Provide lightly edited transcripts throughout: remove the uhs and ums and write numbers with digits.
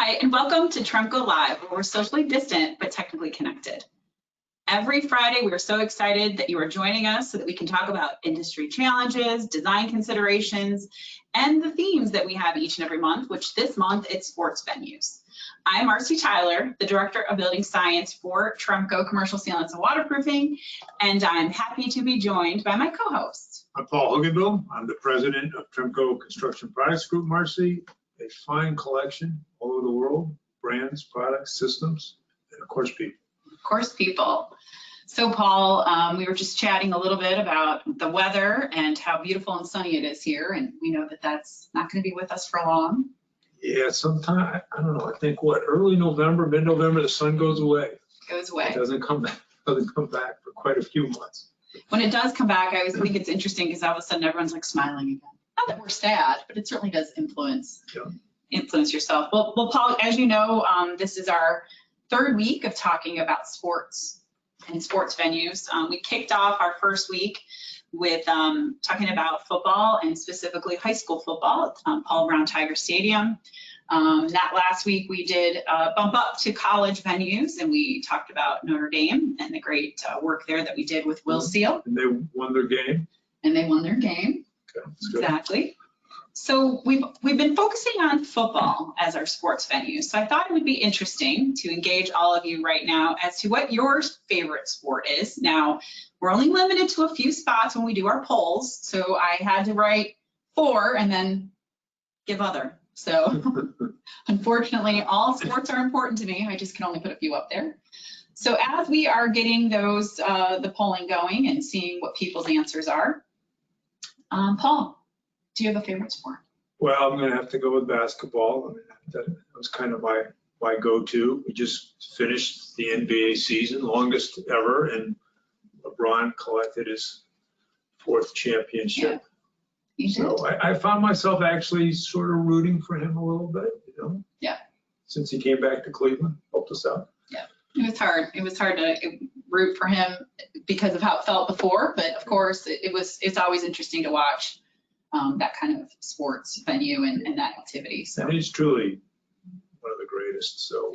Hi, and welcome to Tremco Live, where we're socially distant but technically connected. Every Friday, we are so excited that you are joining us so that we can talk about industry challenges, design considerations, and the themes that we have each and every month, which this month it's sports venues. I'm Marcy Tyler, the Director of Building Science for Tremco Commercial Sealants and Waterproofing, and I'm happy to be joined by my co-host. I'm Paul Hugenbill. I'm the President of Tremco Construction Products Group, Marcy. A fine collection all over the world, brands, products, systems, and of course people. Of course people. So Paul, we were just chatting a little bit about the weather and how beautiful and sunny it is here, and we know that that's not going to be with us for long. Yeah, sometime, I don't know, I think early November, mid-November, the sun goes away. Goes away. It doesn't come back for quite a few months. When it does come back, I always think it's interesting because all of a sudden everyone's like smiling again. Not that we're sad, but it certainly does influence yourself. Well, Paul, as you know, this is our third week of talking about sports and sports venues. We kicked off our first week with talking about football and specifically high school football at Paul Brown Tiger Stadium. That last week we did bump up to college venues, and we talked about Notre Dame and the great work there that we did with Will Seal. And they won their game. And they won their game. Okay, exactly. So we've been focusing on football as our sports venue. So I thought it would be interesting to engage all of you right now as to what your favorite sport is. Now, we're only limited to a few spots when we do our polls. So I had to write 4 and then give other. So unfortunately, all sports are important to me. I just can only put a few up there. So as we are getting those, the polling going and seeing what people's answers are, Paul, do you have a favorite sport? Well, I'm going to have to go with basketball. I mean, that was kind of my go-to. We just finished the NBA season, longest ever, and LeBron collected his 4th championship. Yeah, so I found myself actually sort of rooting for him a little bit, you know? Yeah. Since he came back to Cleveland, helped us out. Yeah, it was hard. It was hard to root for him because of how it felt before, but of course it's always interesting to watch that kind of sports venue and that activity. So and he's truly one of the greatest. So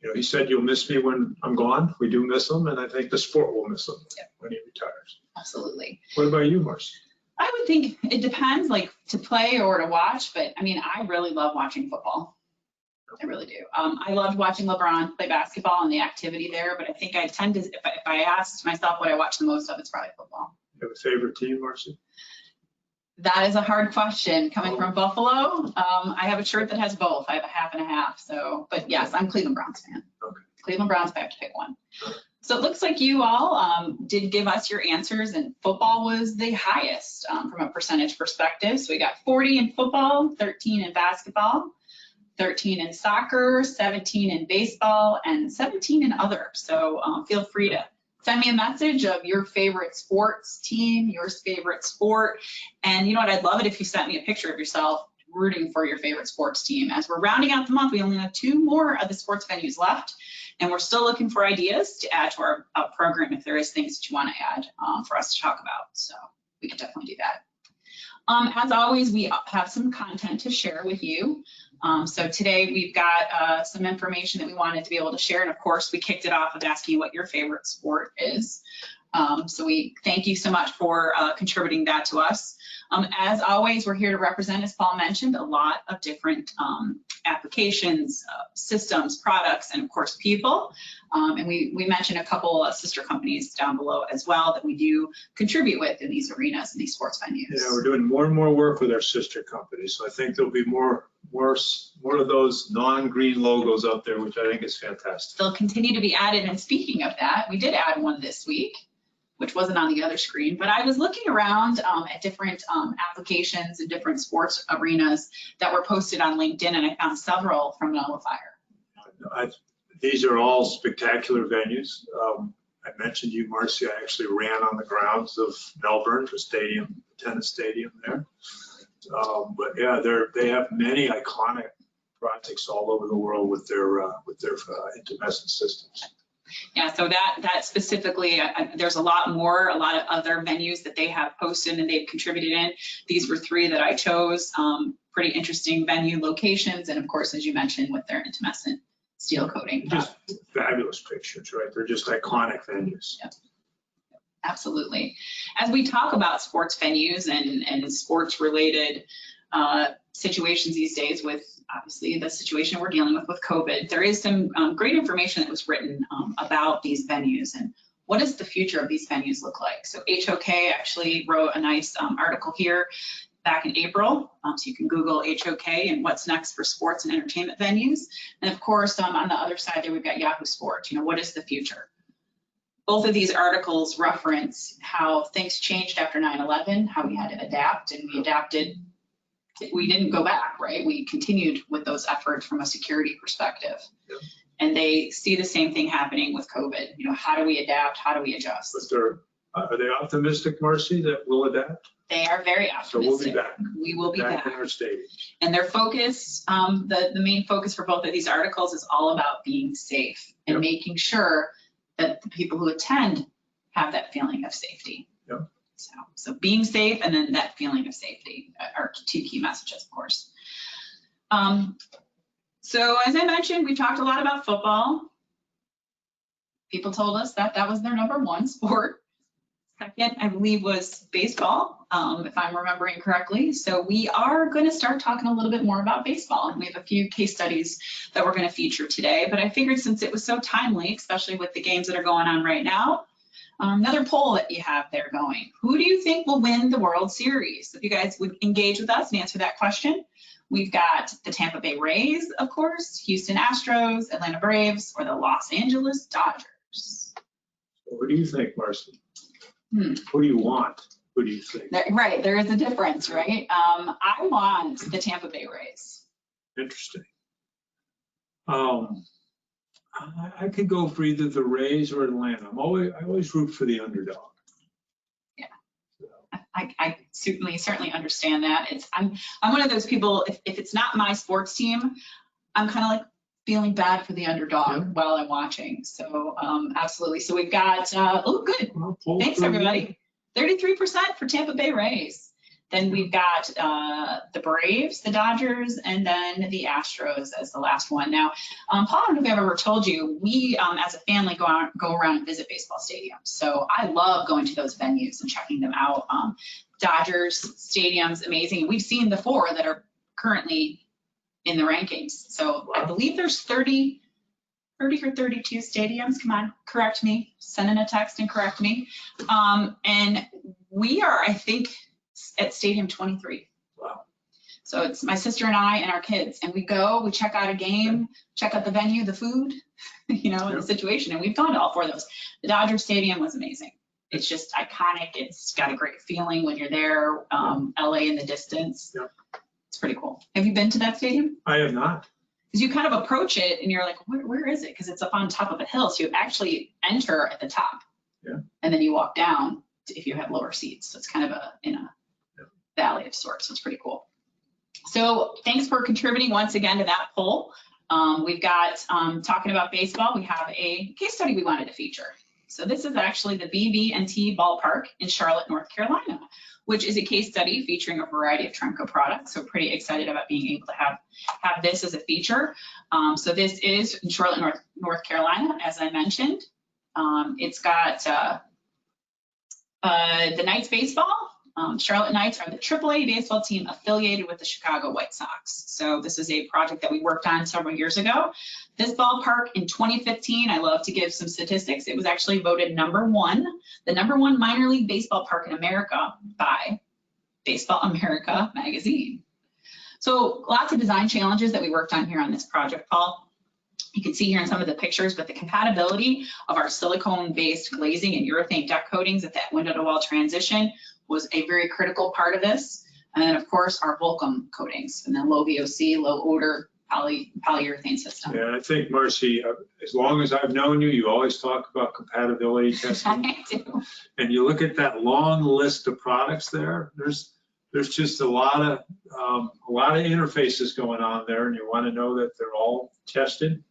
you know, he said, "You'll miss me when I'm gone." We do miss him, and I think the sport will miss him when he retires. Absolutely. What about you, Marcy? I would think it depends, like to play or to watch, but I mean, I really love watching football. I really do. I loved watching LeBron play basketball and the activity there, but I think I tend to, if I asked myself what I watch the most of, it's probably football. You have a favorite team, Marcy? That is a hard question. Coming from Buffalo, I have a shirt that has both. I have a half and a half. So, but yes, I'm Cleveland Browns fan. Okay. Cleveland Browns, if I have to pick one. So it looks like you all did give us your answers, and football was the highest from a percentage perspective. So we got 40 in football, 13 in basketball, 13 in soccer, 17 in baseball, and 17 in other. So feel free to send me a message of your favorite sports team, your favorite sport. And you know what, I'd love it if you sent me a picture of yourself rooting for your favorite sports team. As we're rounding out the month, we only have 2 more of the sports venues left, and we're still looking for ideas to add to our program if there is things that you want to add for us to talk about. So we can definitely do that. As always, we have some content to share with you. So today we've got some information that we wanted to be able to share. And of course, we kicked it off with asking you what your favorite sport is. So we thank you so much for contributing that to us. As always, we're here to represent, as Paul mentioned, a lot of different applications, systems, products, and of course, people. And we mentioned a couple of sister companies down below as well that we do contribute with in these arenas and these sports venues. Yeah, we're doing more and more work with our sister companies. So I think there'll be more of those non-green logos out there, which I think is fantastic. They'll continue to be added. And speaking of that, we did add one this week, which wasn't on the other screen, but I was looking around at different applications and different sports arenas that were posted on LinkedIn, and I found several from Nullifier. These are all spectacular venues. I mentioned you, Marcy, I actually ran on the grounds of Melbourne, the stadium, tennis stadium there. But yeah, they have many iconic projects all over the world with their intumescent systems. Yeah, so that specifically, there's a lot more, a lot of other venues that they have posted and they've contributed in. These were 3 that I chose. pretty interesting venue locations, and of course, as you mentioned, with their intumescent steel coating. Just fabulous pictures, right? They're just iconic venues. Yep. Absolutely. As we talk about sports venues and sports related situations these days, with obviously the situation we're dealing with COVID, there is some great information that was written about these venues and what does the future of these venues look like. So HOK actually wrote a nice article here back in April. So you can Google HOK and what's next for sports and entertainment venues. And of course, on the other side there, we've got Yahoo Sports. What is the future? Both of these articles reference how things changed after 9/11, how we had to adapt, and we adapted. We didn't go back, right? We continued with those efforts from a security perspective. Yep. And they see the same thing happening with COVID. How do we adapt? How do we adjust? Are they optimistic, Marcy, that we'll adapt? They are very optimistic. So we'll be back. We will be back. In our stadiums. And their focus, the main focus for both of these articles is all about being safe and Yep. making sure that the people who attend have that feeling of safety. Yep. So being safe and then that feeling of safety are two key messages, of course. So as I mentioned, we talked a lot about football. People told us that that was their #1 sport. Second, I believe, was baseball, if I'm remembering correctly. So we are going to start talking a little bit more about baseball. And we have a few case studies that we're going to feature today. But I figured since it was so timely, especially with the games that are going on right now, another poll that you have there going. Who do you think will win the World Series? If you guys would engage with us and answer that question. We've got the Tampa Bay Rays, of course, Houston Astros, Atlanta Braves, or the Los Angeles Dodgers. What do you think, Marcy? Who do you want? Who do you think? Right, there is a difference, right? I want the Tampa Bay Rays. Interesting. I could go for either the Rays or Atlanta. I always root for the underdog. Yeah, I certainly understand that. I'm one of those people. If it's not my sports team, I'm kind of like feeling bad for the underdog while I'm watching. So absolutely. So we've got, oh, good. Thanks, everybody. 33% for Tampa Bay Rays. Then we've got the Braves, the Dodgers, and then the Astros as the last one. Now, Paul, I don't know if I've ever told you, we as a family go around and visit baseball stadiums. So I love going to those venues and checking them out. Dodgers Stadium's amazing. We've seen the 4 that are currently in the rankings. So I believe there's 30 or 32 stadiums. Come on, correct me. Send in a text and correct me. And we are, I think, at Stadium 23. Wow. So it's my sister and I and our kids, and we check out a game, check out the venue, the food, and the situation. And we've gone to all 4 of those. The Dodger Stadium was amazing. It's just iconic. It's got a great feeling when you're there. LA in the distance. Yep. It's pretty cool. Have you been to that stadium? I have not. Because you kind of approach it and you're like, where is it? Because it's up on top of a hill. So you actually enter at the top. Yeah. And then you walk down if you have lower seats. So it's kind of in a valley of sorts. So it's pretty cool. So thanks for contributing once again to that poll. We've got, talking about baseball, we have a case study we wanted to feature. So this is actually the BB&T Ballpark in Charlotte, North Carolina, which is a case study featuring a variety of Tremco products. So pretty excited about being able to have this as a feature. So this is in Charlotte, North Carolina, as I mentioned. It's got the Knights baseball. Charlotte Knights are the AAA baseball team affiliated with the Chicago White Sox. So this is a project that we worked on several years ago. This ballpark in 2015, I love to give some statistics. It was actually voted #1, the #1 minor league baseball park in America by Baseball America magazine. So lots of design challenges that we worked on here on this project, Paul. You can see here in some of the pictures, but the compatibility of our silicone-based glazing and urethane deck coatings at that window-to-wall transition was a very critical part of this. And then, of course, our Volcom coatings and then low VOC, low odor polyurethane system. Yeah, I think, Marcy, as long as I've known you, you always talk about compatibility testing. I do. And you look at that long list of products there, there's just a lot of interfaces going on there, and you want to know that they're all tested and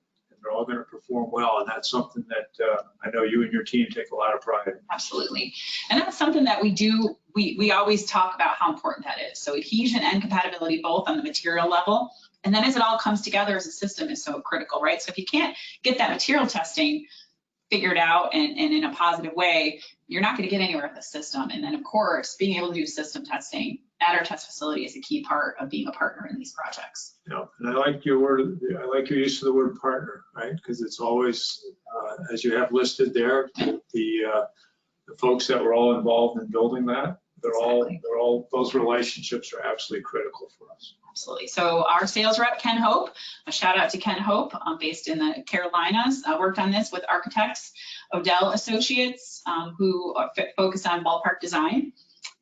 They're all going to perform well, and that's something that I know you and your team take a lot of pride in. Absolutely. And that's something that we do. We always talk about how important that is. So adhesion and compatibility, both on the material level, and then as it all comes together as a system is so critical, right? So if you can't get that material testing figured out and in a positive way, you're not going to get anywhere with the system. And then of course, being able to do system testing at our test facility is a key part of being a partner in these projects. Yeah, and I like your word. I like your use of the word partner, right? Because it's always, as you have listed there, the folks that were all involved in building that. They're all. Those relationships are absolutely critical for us. Absolutely. So our sales rep, Ken Hope, a shout out to Ken Hope, based in the Carolinas, worked on this with architects, Odell Associates, who focus on ballpark design.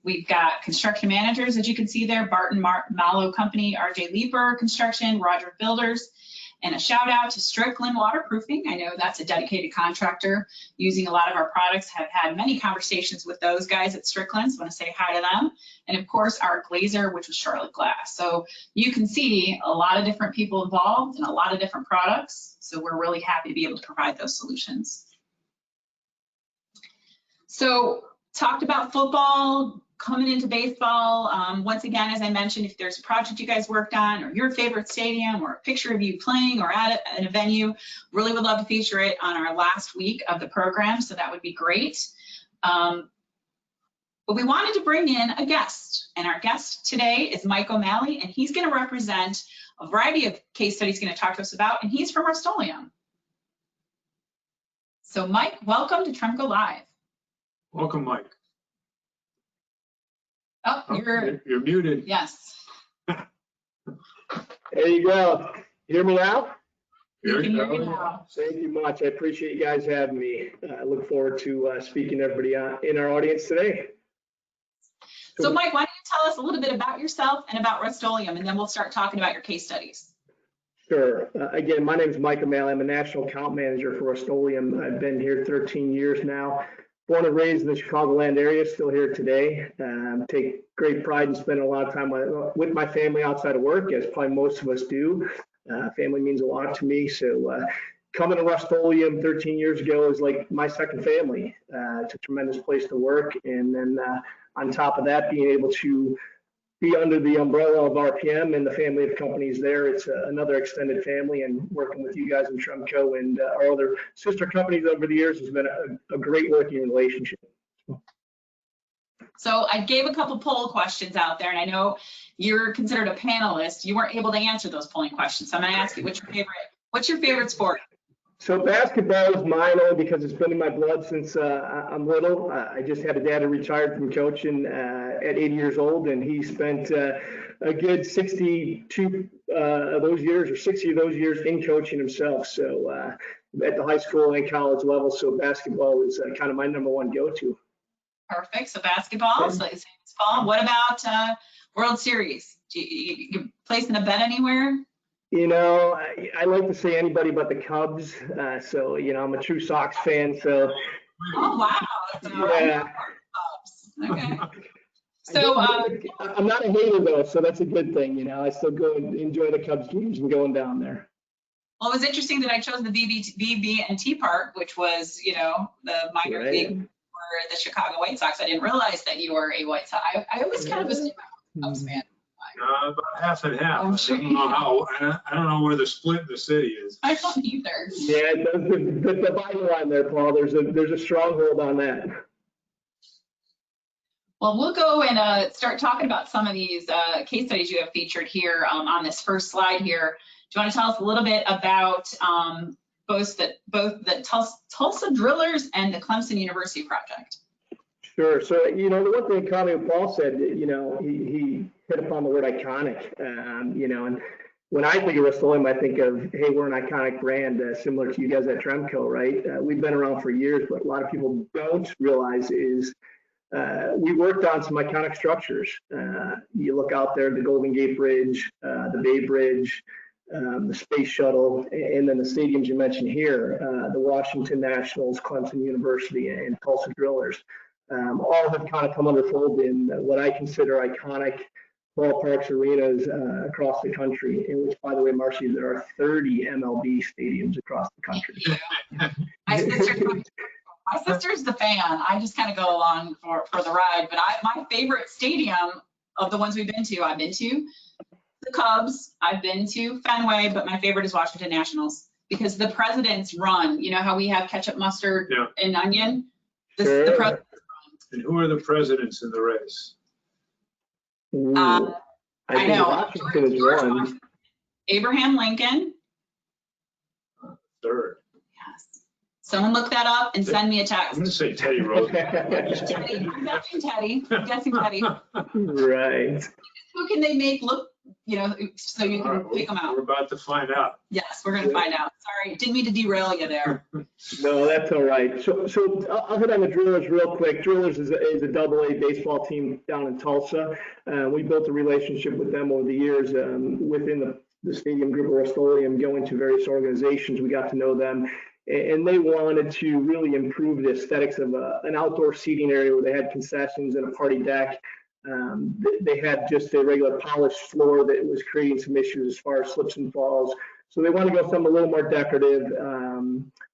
We've got construction managers, as you can see there, Barton Mallow Company, RJ Leeper Construction, Roger Builders, and a shout out to Strickland Waterproofing. I know that's a dedicated contractor using a lot of our products. Have had many conversations with those guys at Strickland, so I want to say hi to them. And of course, our glazer, which was Charlotte Glass. So you can see a lot of different people involved and a lot of different products. So we're really happy to be able to provide those solutions. So talked about football, coming into baseball. Once again, as I mentioned, if there's a project you guys worked on or your favorite stadium or a picture of you playing or at a venue, really would love to feature it on our last week of the program. So that would be great. But we wanted to bring in a guest, and our guest today is Mike O'Malley, and he's going to represent a variety of case studies he's going to talk to us about, and he's from Rust-Oleum. So Mike, welcome to Tremco Live. Welcome, Mike. Oh, you're muted. Yes. There you go. You hear me now? You can hear me now. Thank you much. I appreciate you guys having me. I look forward to speaking to everybody in our audience today. So Mike, why don't you tell us a little bit about yourself and about Rust-Oleum, and then we'll start talking about your case studies. Sure. Again, my name is Mike O'Malley. I'm a national account manager for Rust-Oleum. I've been here 13 years now. Born and raised in the Chicagoland area, still here today. Take great pride in spending a lot of time with my family outside of work, as probably most of us do. Family means a lot to me. So coming to Rust-Oleum 13 years ago is like my second family. It's a tremendous place to work. And then on top of that, being able to be under the umbrella of RPM and the family of companies there, it's another extended family, and working with you guys in Tremco and our other sister companies over the years has been a great working relationship. So I gave a couple poll questions out there, and I know you're considered a panelist. You weren't able to answer those polling questions. So I'm going to ask you, what's your favorite sport? So basketball is mine only because it's been in my blood since I'm little. I just had a dad who retired from coaching at 80 years old, and he spent a good 62 of those years or 60 of those years in coaching himself. So at the high school and college level, so basketball is kind of my number one go-to. Perfect. So basketball, so it's fall. What about World Series? You placing a bet anywhere? You know, I like to say anybody but the Cubs. So, you know, I'm a true Sox fan. So. Oh, wow. Yeah. Okay. So I'm not a hater though, so that's a good thing. You know, I still go and enjoy the Cubs games and going down there. Well, it was interesting that I chose the Bt.3 Park, which was, you know, the minor league for the Chicago White Sox. I didn't realize that you were a White Sox. I always kind of assumed I was a Cubs fan. About half and half. I'm sure. I don't know where the split in the city is. I don't either. Yeah, the dividing line there, Paul. There's a stronghold on that. Well, we'll go and start talking about some of these case studies you have featured here on this first slide here. Do you want to tell us a little bit about both the Tulsa Drillers and the Clemson University project? Sure. So, you know, the one thing Connie Paul said, you know, he hit upon the word iconic, you know, and when I think of Rust-Oleum, I think of, hey, we're an iconic brand similar to you guys at Tremco, right? We've been around for years, but a lot of people don't realize is we worked on some iconic structures. You look out there, the Golden Gate Bridge, the Bay Bridge, the Space Shuttle, and then the stadiums you mentioned here, the Washington Nationals, Clemson University, and Tulsa Drillers. All have kind of come under fold in what I consider iconic ballparks, arenas across the country, in which, by the way, Marcy, there are 30 MLB stadiums across the country. My sister's the fan. I just kind of go along for the ride. But my favorite stadium of the ones we've been to, I've been to the Cubs, I've been to Fenway, but my favorite is Washington Nationals because the presidents run. You know how we have ketchup, mustard, and onion? Sure. The presidents run. And who are the presidents in the race? I know. Washington is George one. Washington, Abraham Lincoln. Third. Yes. Someone look that up and send me a I'm text. going to say Teddy Roosevelt. Teddy. I'm guessing Teddy. I'm guessing Teddy. Right. Who can they make look, you know, so you All can right, pick them out? We're about to find out. Yes, we're going to find out. Sorry, didn't mean to derail you there. No, that's all right. So I'll hit on the Drillers real quick. Drillers is a AA baseball team down in Tulsa. We built a relationship with them over the years within the stadium group or Rust-Oleum, going to various organizations. We got to know them. And they wanted to really improve the aesthetics of an outdoor seating area where they had concessions and a party deck. They had just a regular polished floor that was creating some issues as far as slips and falls. So they want to go something a little more decorative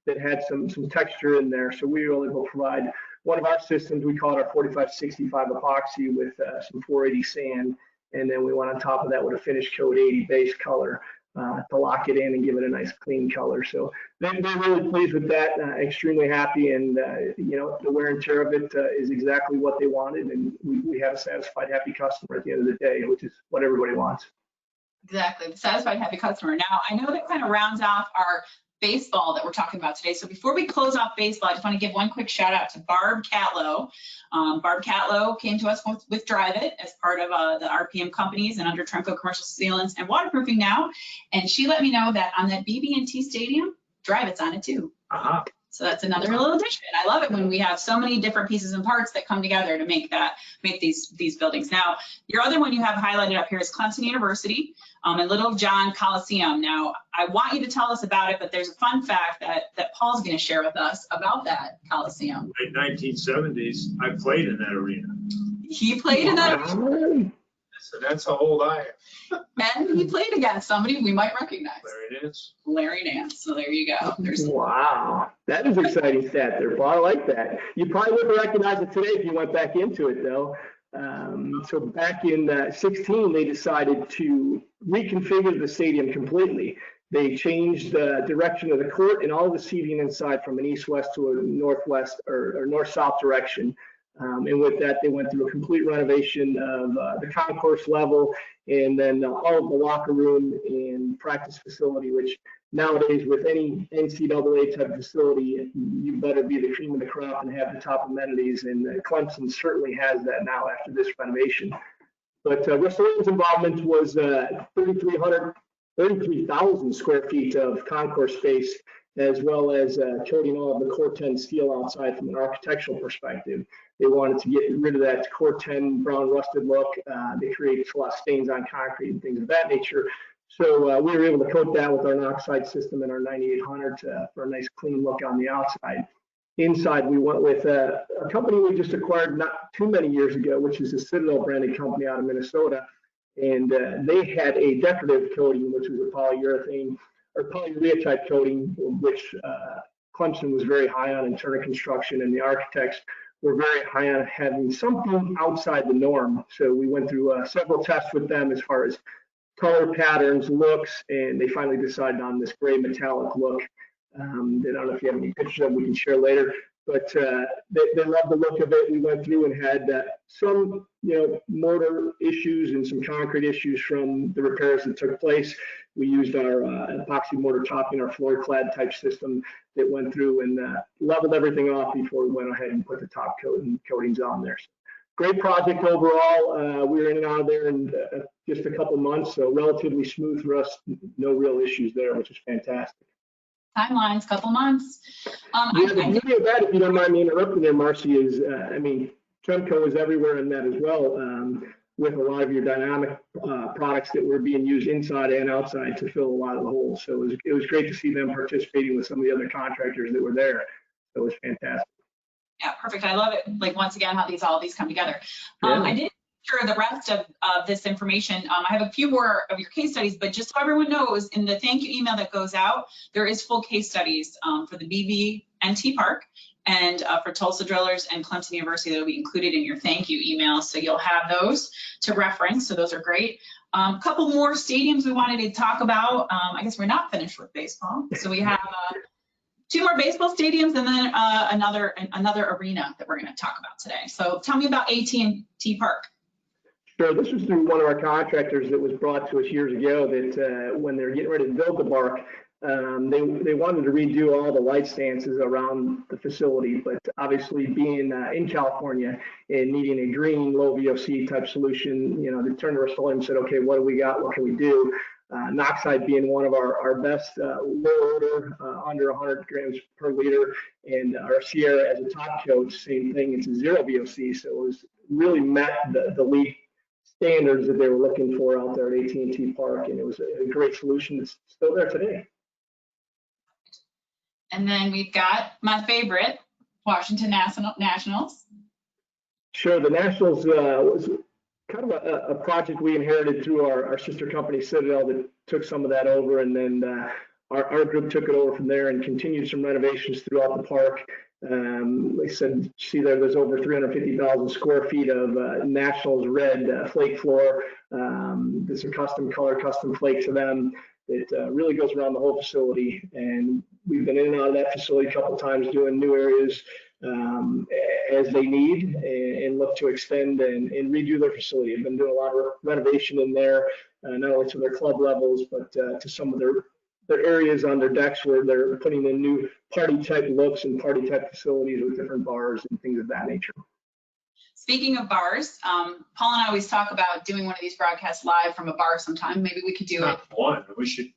that had some texture in there. So we were able to provide one of our systems. We call it our 4565 epoxy with some 480 sand. And then we went on top of that with a finish coat 80 base color to lock it in and give it a nice clean color. So they're really pleased with that, extremely happy. And, you know, the wear and tear of it is exactly what they wanted. And we have a satisfied, happy customer at the end of the day, which is what everybody wants. Exactly, the satisfied, happy customer. Now, I know that kind of rounds off our baseball that we're talking about today. So before we close off baseball, I just want to give one quick shout out to Barb Catlow. Barb Catlow came to us with Drive It as part of the RPM companies and under Tremco Commercial Sealants and Waterproofing now. And she let me know that on that BB&T Stadium, Drive It's on it too. Uh-huh. So that's another little addition. I love it when we have so many different pieces and parts that come together to make these buildings. Now, your other one you have highlighted up here is Clemson University and Little John Coliseum. Now, I want you to tell us about it, but there's a fun fact that Paul's going to share with us about that Coliseum. Late 1970s, I played in that arena. He played in that arena. So that's how old I am. And he played against somebody we might recognize. Larry Nance. Larry Nance. So there you go. Wow, that is an exciting stat there, Paul. I like that. You probably wouldn't recognize it today if you went back into it, though. So back in 16, they decided to reconfigure the stadium completely. They changed the direction of the court and all the seating inside from an east-west to a northwest or north-south direction. And with that, they went through a complete renovation of the concourse level and then all of the locker room and practice facility, which nowadays with any NCAA type facility, you better be the cream of the crop and have the top amenities. And Clemson certainly has that now after this renovation. But Rust-Oleum's involvement was 33,000 square feet of concourse space, as well as coating all of the Core 10 steel outside from an architectural perspective. They wanted to get rid of that Core 10 brown rusted look. They created a lot of stains on concrete and things of that nature. So we were able to coat that with our Oxide system and our 9800 for a nice clean look on the outside. Inside, we went with a company we just acquired not too many years ago, which is a Citadel branded company out of Minnesota. And they had a decorative coating, which was a polyurethane or polyurea type coating, which Clemson was very high on in Turner Construction, and the architects were very high on having something outside the norm. So we went through several tests with them as far as color patterns, looks, and they finally decided on this gray metallic look. I don't know if you have any pictures that we can share later, but they loved the look of it. We went through and had some, mortar issues and some concrete issues from the repairs that took place. We used our epoxy mortar topping, our floor clad type system that went through and leveled everything off before we went ahead and put the top coat and coatings on there. So, great project overall. We were in and out of there in just a couple months, so relatively smooth for us. No real issues there, which is fantastic. Timelines, couple months. The beauty of that, if you don't mind me interrupting there, Marcy, is, Tremco is everywhere in that as well, with a lot of your dynamic products that were being used inside and outside to fill a lot of the holes. So it was great to see them participating with some of the other contractors that were there. It was fantastic. Yeah, perfect. I love it. Like, once again, how all these come together. Yeah. I did sure the rest of this information. I have a few more of your case studies, but just so everyone knows, in the thank you email that goes out, there is full case studies for the BV and T Park, and for Tulsa Drillers and Clemson University that will be included in your thank you email. So you'll have those to reference. So those are great. A couple more stadiums we wanted to talk about. I guess we're not finished with baseball. So we have 2 more baseball stadiums and then another arena that we're going to talk about today. So tell me about AT&T Park. Sure. This was through one of our contractors that was brought to us years ago that when they're getting ready to build the park, they wanted to redo all the light stances around the facility, but obviously being in California and needing a green low VOC type solution, they turned to us and said, okay, what do we got? What can we do? Noxide being one of our best low odor, under 100 grams per liter, and our Sierra as a top coat, same thing, it's a 0 VOC, so it was really met the LEED standards that they were looking for out there at AT&T Park, and it was a great solution that's still there today. And then we've got my favorite, Washington Nationals. Sure, the Nationals was kind of a project we inherited through our sister company, Citadel, that took some of that over, and then our group took it over from there and continued some renovations throughout the park. Like I said, see there's over 350,000 square feet of Nationals red flake floor. There's a custom color, custom flake to them. It really goes around the whole facility, and we've been in and out of that facility a couple of times doing new areas as they need and look to extend and redo their facility. They've been doing a lot of renovation in there, not only to their club levels, but to some of their areas on their decks where they're putting in new party type looks and party type facilities with different bars and things of that nature. Speaking of bars, Paul and I always talk about doing one of these broadcasts live from a bar sometime. Maybe we could do it. One, we should.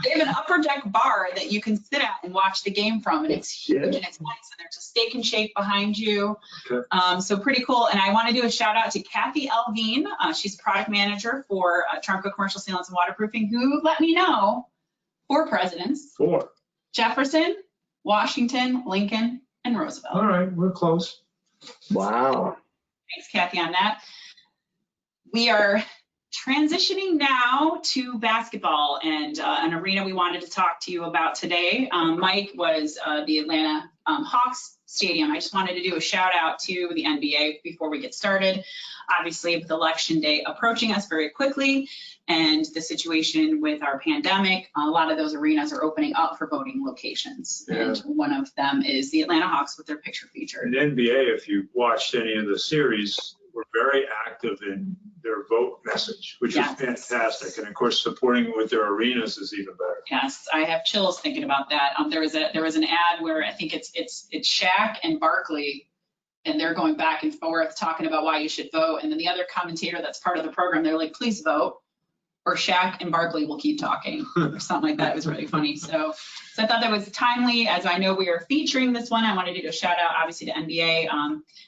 They have an upper deck bar that you can sit at and watch the game from, and it's huge and it's nice. And there's a steak and shake behind you. Okay. So pretty cool. And I want to do a shout out to Kathy Elvine. She's product manager for Tremco Commercial Sealants and Waterproofing, who let me know 4 presidents. 4. Jefferson, Washington, Lincoln, and Roosevelt. All right, we're close. Wow. Thanks, Kathy, on that. We are transitioning now to basketball and an arena we wanted to talk to you about today. Mike was the Atlanta Hawks Stadium. I just wanted to do a shout out to the NBA before we get started. Obviously, with election day approaching us very quickly and the situation with our pandemic, a lot of those arenas are opening up for voting locations. Yeah. And one of them is the Atlanta Hawks with their picture feature. In NBA, if you watched any of the series, were very active in their vote message, which is fantastic. And of course, supporting with their arenas is even better. Yes, I have chills thinking about that. There was an ad where I think it's Shaq and Barkley, and they're going back and forth talking about why you should vote. And then the other commentator that's part of the program, they're like, please vote, or Shaq and Barkley will keep talking, or something like that. It was really funny. So I thought that was timely, as I know we are featuring this one. I wanted to do a shout out, obviously, to NBA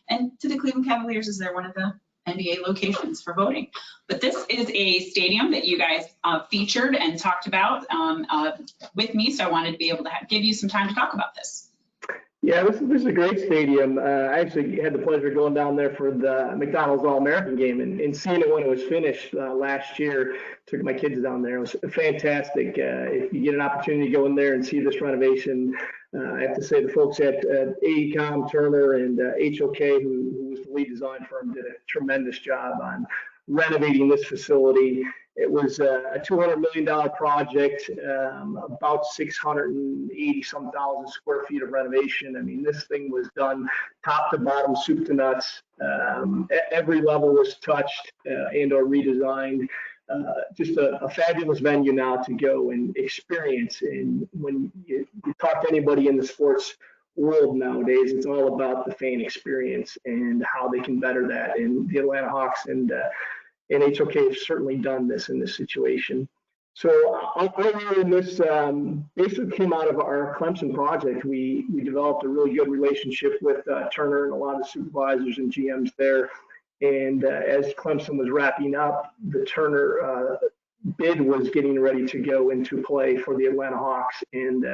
and to the Cleveland Cavaliers, as they're one of the NBA locations for voting. But this is a stadium that you guys featured and talked about with me, so I wanted to be able to give you some time to talk about this. Yeah, this is a great stadium. I actually had the pleasure of going down there for the McDonald's All-American game and seeing it when it was finished last year. Took my kids down there. It was fantastic. If you get an opportunity to go in there and see this renovation, I have to say the folks at AECOM, Turner, and HOK, who was the lead design firm, did a tremendous job on renovating this facility. It was a $200 million project, about 680-some thousand square feet of renovation. I mean, this thing was done top to bottom, soup to nuts. Every level was touched and or redesigned. Just a fabulous venue now to go and experience. And when you talk to anybody in the sports world nowadays, it's all about the fan experience and how they can better that. And the Atlanta Hawks and HOK have certainly done this in this situation. So I in this basically came out of our Clemson project. We developed a really good relationship with Turner and a lot of supervisors and GMs there. And as Clemson was wrapping up, the Turner bid was getting ready to go into play for the Atlanta Hawks. And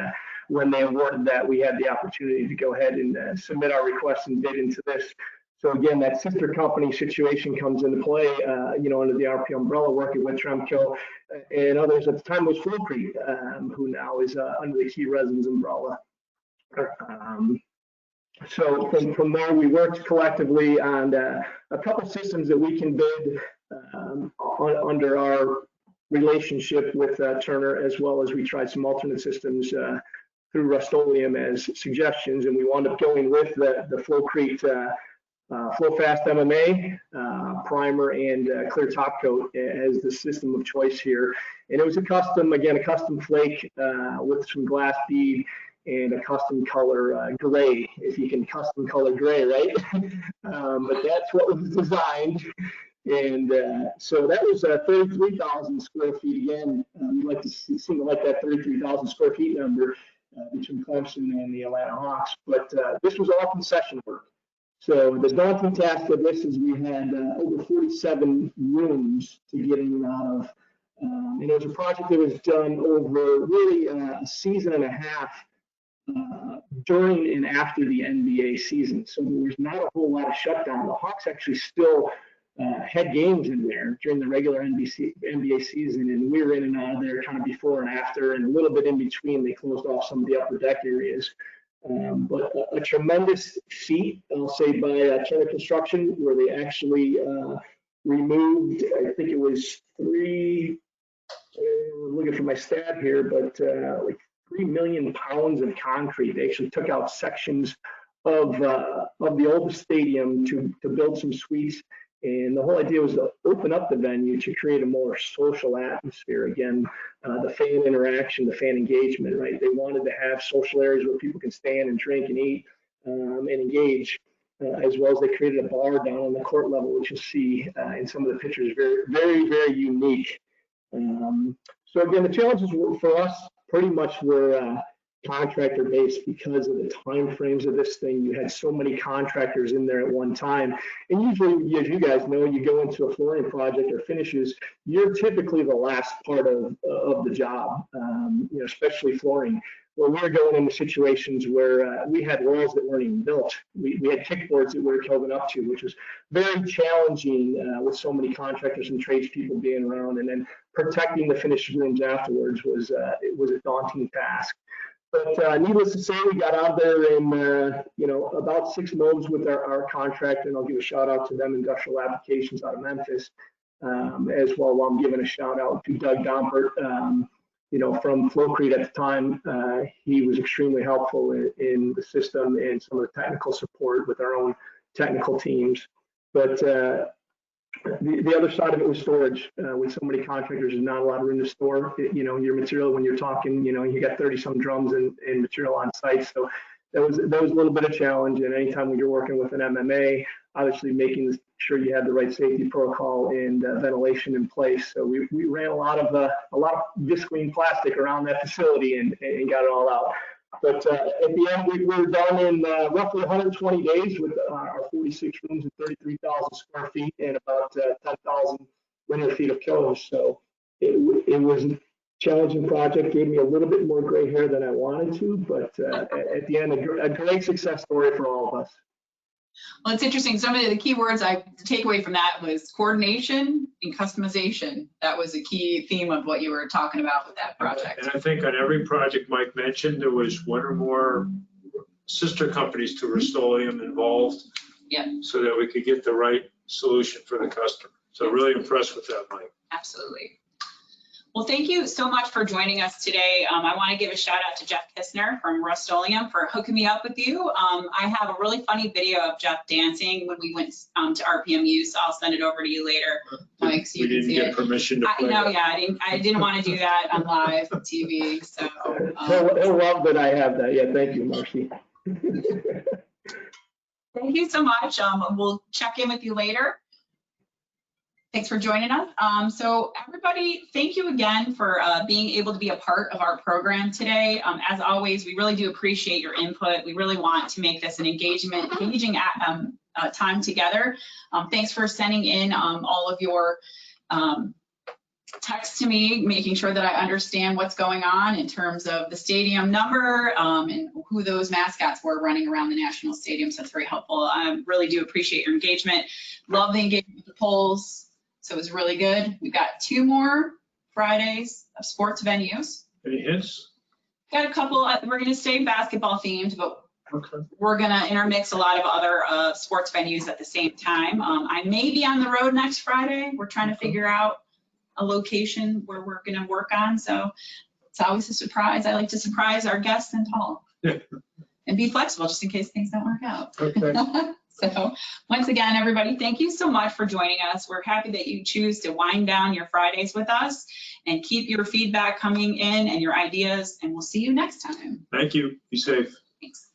when they awarded that, we had the opportunity to go ahead and submit our request and bid into this. So again, that sister company situation comes into play, under the RP umbrella, working with Tremco and others. At the time was Flowcrete, who now is under the Key Resins umbrella. So from there, we worked collectively on a couple systems that we can bid under our relationship with Turner, as well as we tried some alternate systems through Rust-Oleum as suggestions, and we wound up going with the Flowcrete Flowfast MMA primer and clear top coat as the system of choice here. And it was a custom flake with some glass bead and a custom color gray, if you can custom color gray, right? But that's what was designed. And so that was 33,000 square feet again. We'd like to seem like that 33,000 square feet number between Clemson and the Atlanta Hawks. But this was all concession work. So the daunting task of this is we had over 47 rooms to get in and out of. And it was a project that was done over really a season and a half during and after the NBA season. So there was not a whole lot of shutdown. The Hawks actually still had games in there during the regular NBA season, and we were in and out of there kind of before and after, and a little bit in between. They closed off some of the upper deck areas. But a tremendous feat, I'll say, by Turner Construction, where they actually removed, I think it was looking for my stat here, but like 3 million pounds of concrete. They actually took out sections of the old stadium to build some suites. And the whole idea was to open up the venue to create a more social atmosphere. Again, the fan interaction, the fan engagement, right? They wanted to have social areas where people can stand and drink and eat and engage, as well as they created a bar down on the court level, which you'll see in some of the pictures, very, very, very unique. So again, the challenges for us pretty much were contractor based because of the time frames of this thing. You had so many contractors in there at one time, and usually, as you guys know, you go into a flooring project or finishes, you're typically the last part of the job, especially flooring. Well, we were going into situations where we had walls that weren't even built. We had kickboards that we were kelvin up to, which was very challenging with so many contractors and tradespeople being around, and then protecting the finished rooms afterwards was a daunting task. But needless to say, we got out there in about 6 months with our contractor, and I'll give a shout out to them, Industrial Applications out of Memphis, as well. While I'm giving a shout out to Doug Dompert, from Flowcrete at the time. He was extremely helpful in the system and some of the technical support with our own technical teams. But the other side of it was storage. With so many contractors, there's not a lot of room to store, your material. When you're talking, you got 30 some drums and material on site. So that was a little bit of challenge. And anytime when you're working with an MMA, obviously making sure you had the right safety protocol and ventilation in place. So we ran a lot of visqueen plastic around that facility and got it all out. But at the end, we were done in roughly 120 days with our 46 rooms and 33,000 square feet and about 10,000 linear feet of killers. So it was a challenging project, gave me a little bit more gray hair than I wanted to, but at the end, a great success story for all of us. Well, it's interesting. Some of the key words I take away from that was coordination and customization. That was a key theme of what you were talking about with that project. And I think on every project Mike mentioned, there was one or more sister companies to Rust-Oleum involved. Yeah. So that we could get the right solution for the customer. So really impressed with that, Mike. Absolutely. Well, thank you so much for joining us today. I want to give a shout out to Jeff Kistner from Rust-Oleum for hooking me up with you. I have a really funny video of Jeff dancing when we went to RPMU, so I'll send it over to you later, Mike, so you can see it. We didn't get permission to play that. I didn't want to do that on live TV, so. He'll love that I have that. Yeah, thank you, Marcy. Thank you so much. We'll check in with you later. Thanks for joining us. So everybody, thank you again for being able to be a part of our program today. As always, we really do appreciate your input. We really want to make this an engaging time together. Thanks for sending in all of your text to me, making sure that I understand what's going on in terms of the stadium number and who those mascots were running around the national stadium. So that's very helpful. I really do appreciate your engagement. Love the engagement with the polls. So it was really good. We've got 2 more Fridays of sports venues. Any hints? Got a couple, we're going to stay basketball themed, but Okay. we're going to intermix a lot of other sports venues at the same time. I may be on the road next Friday. We're trying to figure out a location where we're going to work on. So it's always a surprise. I like to surprise our guests and Paul and be flexible just in case things don't work out. Okay. So once again, everybody, thank you so much for joining us. We're happy that you choose to wind down your Fridays with us and keep your feedback coming in and your ideas, and we'll see you next time. Thank you. Be safe. Thanks.